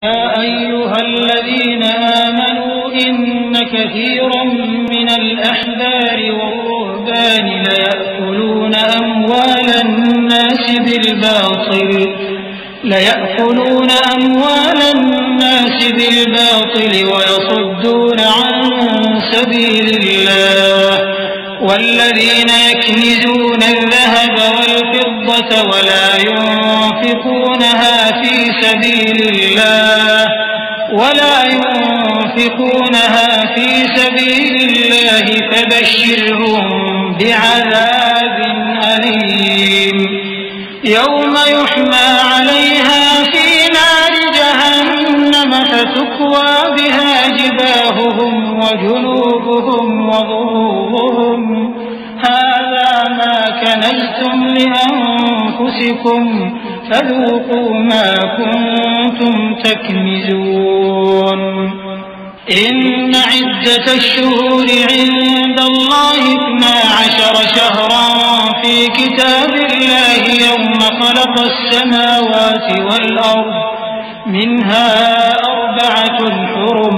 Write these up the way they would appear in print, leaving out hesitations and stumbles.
يا أيها الذين آمنوا إن كثيرا من الأحبار والرهبان ليأكلون أموال الناس بالباطل ويصدون عن سبيل الله والذين يكنزون الذهب والفضة ولا ينفقونها في سبيل الله فبشرهم بعذاب أليم يوم يحمى عليها في نار جهنم فتكوى بها جباههم وجنوبهم وظهورهم هذا ما كنزتم لأنفسكم فذوقوا ما كنتم تكنزون إن عدة الشهور عند الله 12 شهرا في كتاب الله يوم خلق السماوات والأرض منها 4 حرم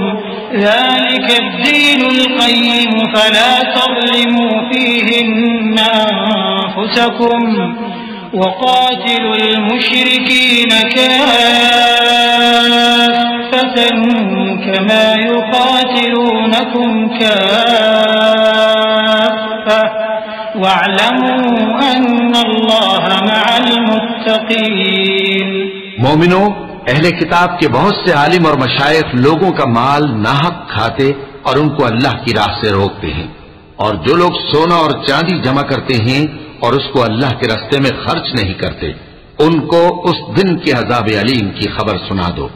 ذلك الدين القيم فلا تظلموا فيهن أنفسكم وقاتلوا المشركين كافة كما يقاتلونكم كافة واعلموا أن الله مع المتقين. مومنو، اہل کتاب کے بہت سے عالم اور مشائخ لوگوں کا مال ناحق کھاتے اور ان کو اللہ کی راہ سے روکتے ہیں، اور جو لوگ سونا اور چاندی جمع کرتے ہیں اور اس کو اللہ کے راستے میں خرچ نہیں کرتے، ان کو اس دن کے عذاب علیم کی خبر سنا دو،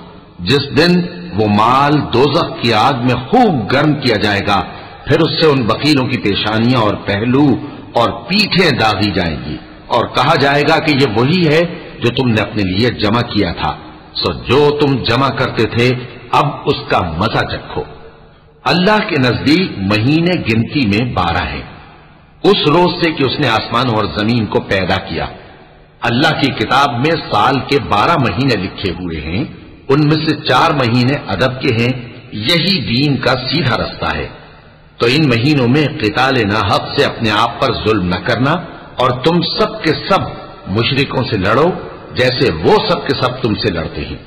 جس دن وہ مال دوزخ کی آگ میں خوب گرم کیا جائے گا، پھر اس سے ان وکیلوں کی پیشانیاں اور پہلو اور پیٹھیں داغی جائیں گی، اور کہا جائے گا کہ یہ وہی ہے جو تم نے اپنے لیے جمع کیا تھا، سو جو تم جمع کرتے تھے اب اس کا مزہ چکھو۔ اللہ کے نزدیک مہینے گنتی میں 12 ہیں، اس روز سے کہ اس نے آسمان اور زمین کو پیدا کیا۔ اللہ کی کتاب میں سال کے 12 مہینے لکھے ہوئے ہیں، ان میں سے 4 مہینے ادب کے ہیں، یہی دین کا سیدھا رستہ ہے۔ تو ان مہینوں میں قتال ناحق سے اپنے آپ پر ظلم نہ کرنا، اور تم سب کے سب مشرکوں سے لڑو جیسے وہ سب کے سب تم سے لڑتے ہیں،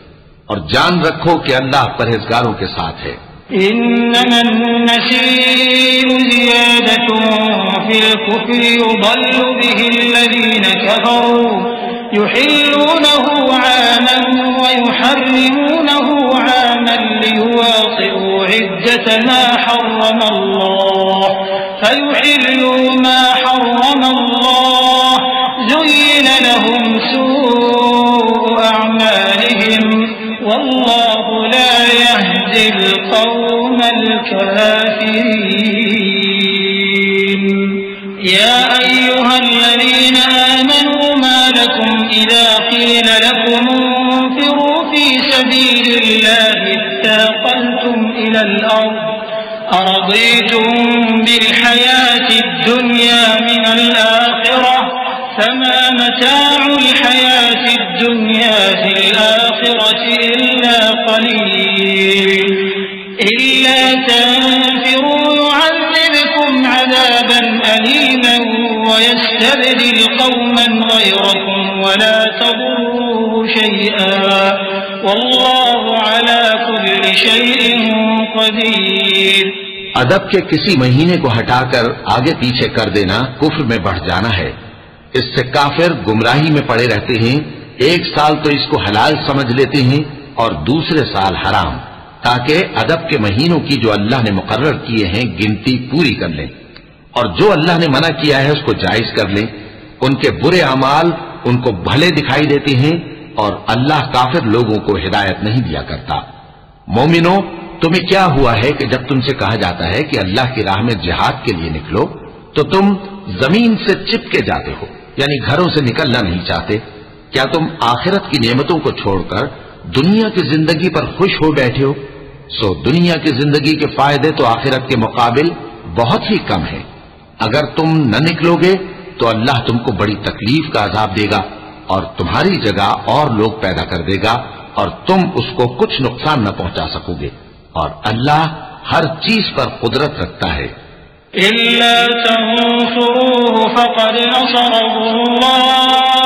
اور جان رکھو کہ اللہ پرہیزگاروں کے ساتھ ہے۔ إنما النسيء زيادة في الكفر يضل به الذين كفروا يحلونه عاما ويحرمونه عاما ليواطئوا عدة ما حرم الله فيحلوا ما حرم الله زين لهم سوء أعمالهم والله لا يهدي القوم الكافرين. يا أيها الذين آمنوا ما لكم إذا قيل لكم انفروا في سبيل الله اثاقلتم إلى الأرض أرضيتم بالحياة الدنيا من الآخرة فما متاع الحياة الدنيا في الآخرة إلا قليل إلا تنفروا يعذبكم عذابا أليما ويستبدل قوما غيركم ولا تضروه شيئا والله على كل شيء قدير. ادب کے کسی مہینے کو ہٹا کر آگے پیچھے کر دینا کفر میں بڑھ جانا ہے، اس سے کافر گمراہی میں پڑے رہتے ہیں، ایک سال تو اس کو حلال سمجھ لیتے ہیں اور دوسرے سال حرام، تاکہ ادب کے مہینوں کی جو اللہ نے مقرر کیے ہیں گنتی پوری کر لیں، اور جو اللہ نے منع کیا ہے اس کو جائز کر لیں۔ ان کے برے اعمال ان کو بھلے دکھائی دیتے ہیں اور اللہ کافر لوگوں کو ہدایت نہیں دیا کرتا۔ مومنو، تمہیں کیا ہوا ہے کہ جب تم سے کہا جاتا ہے کہ اللہ کی راہ میں جہاد کے لیے نکلو تو تم زمین سے چپکے جاتے ہو، یعنی گھروں سے نکلنا نہیں چاہتے؟ کیا تم آخرت کی نعمتوں کو چھوڑ کر دنیا کی زندگی پر خوش ہو بیٹھے ہو؟ سو دنیا کی زندگی کے فائدے تو آخرت کے مقابل بہت ہی کم ہیں۔ اگر تم نہ نکلو گے تو اللہ تم کو بڑی تکلیف کا عذاب دے گا اور تمہاری جگہ اور لوگ پیدا کر دے گا اور تم اس کو کچھ نقصان نہ پہنچا سکو گے، اور اللہ ہر چیز پر قدرت رکھتا ہے۔ إلا تنصروه فقد نصره الله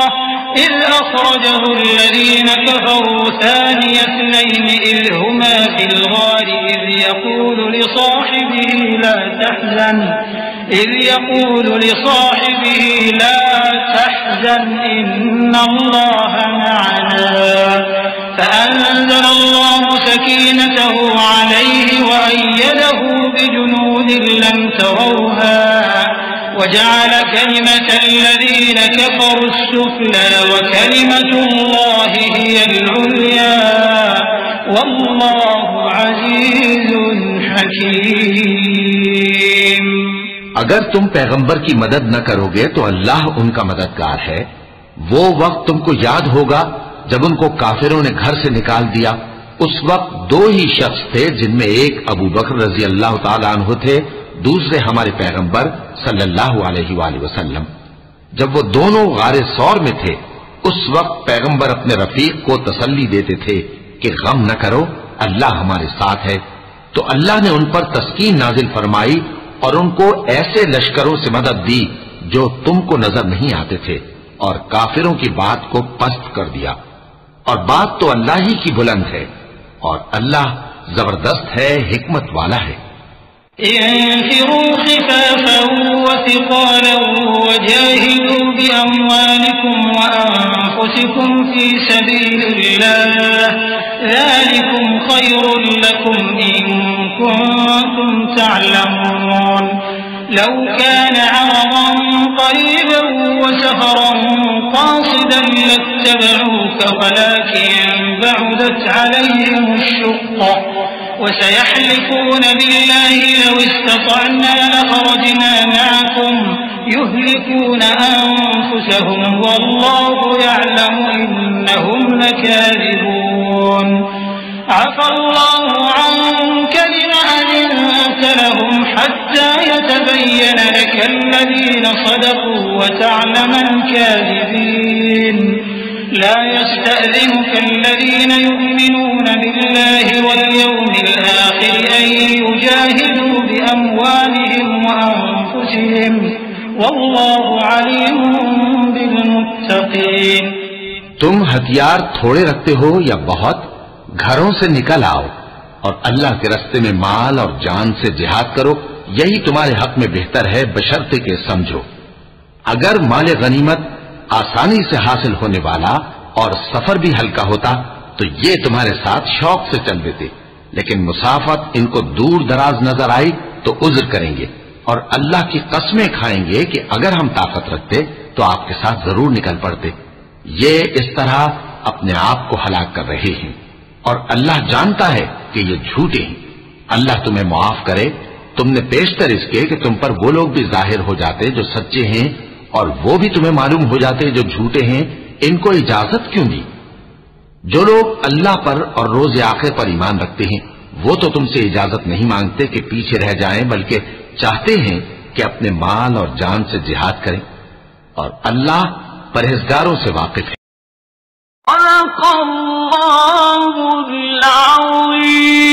إذ أخرجه الذين كفروا ثاني اثنين إذ هما في الغار إذ يقول لصاحبه لا تحزن إن الله معنا فأنزل الله سكينته عليه وأيده بجنود لم تروها وجعل كلمة الذين كفروا السفلى وكلمة الله هي العليا والله عزيز حكيم۔ اگر تم پیغمبر کی مدد نہ کرو گے تو اللہ ان کا مددگار ہے۔ وہ وقت تم کو یاد ہوگا جب ان کو کافروں نے گھر سے نکال دیا۔ اس وقت دو ہی شخص تھے، جن میں ایک ابو بکر رضی اللہ تعالی عنہ تھے، دوسرے ہمارے پیغمبر صلی اللہ علیہ وآلہ وسلم۔ جب وہ دونوں غار ثور میں تھے، اس وقت پیغمبر اپنے رفیق کو تسلی دیتے تھے کہ غم نہ کرو، اللہ ہمارے ساتھ ہے۔ تو اللہ نے ان پر تسکین نازل فرمائی اور ان کو ایسے لشکروں سے مدد دی جو تم کو نظر نہیں آتے تھے، اور کافروں کی بات کو پست کر دیا۔ اور بات تو اللہ ہی کی بلند ہے، اور اللہ زبردست ہے، حکمت والا ہے۔ انفروا خفافا وثقالا وجاهدوا بأموالكم وأنفسكم في سبيل الله ذلكم خير لكم إن كنتم تعلمون لو كان عرضا قريبا وسفرا قاصدا لاتبعوك ولكن بعدت عليهم الشقة وسيحلفون بالله لو استطعنا لخرجنا معكم يهلكون أنفسهم والله يعلم إنهم لكاذبون عفى الله عنك لما أذنت لهم حتى يتبين لك الذين صدقوا وتعلم الكاذبين لا يستأذنك الذين يؤمنون بالله واليوم الآخر أن يجاهدوا بأموالهم وأنفسهم والله عليم بالمتقين۔ تم ہتھیار تھوڑے رکھتے ہو یا بہت، گھروں سے نکل آؤ اور اللہ کے راستے میں مال اور جان سے جہاد کرو، یہی تمہارے حق میں بہتر ہے، بشرطے کہ سمجھو۔ اگر مال غنیمت آسانی سے حاصل ہونے والا اور سفر بھی ہلکا ہوتا تو یہ تمہارے ساتھ شوق سے چل دیتے، لیکن مسافت ان کو دور دراز نظر آئی تو عذر کریں گے، اور اللہ کی قسمیں کھائیں گے کہ اگر ہم طاقت رکھتے تو آپ کے ساتھ ضرور نکل پڑتے۔ یہ اس طرح اپنے آپ کو ہلاک کر رہے ہیں، اور اللہ جانتا ہے کہ یہ جھوٹے ہیں۔ اللہ تمہیں معاف کرے، تم نے پیشتر اس کے کہ تم پر وہ لوگ بھی ظاہر ہو جاتے جو سچے ہیں، اور وہ بھی تمہیں معلوم ہو جاتے جو جھوٹے ہیں۔ ان کو اجازت کیوں دی؟ جو لوگ اللہ پر اور روز آخر پر ایمان رکھتے ہیں وہ تو تم سے اجازت نہیں مانگتے کہ پیچھے رہ جائیں، بلکہ چاہتے ہیں کہ اپنے مال اور جان سے جہاد کریں، اور اللہ پرہیزگاروں سے واقف ہے۔ صدق اللہ العظیم۔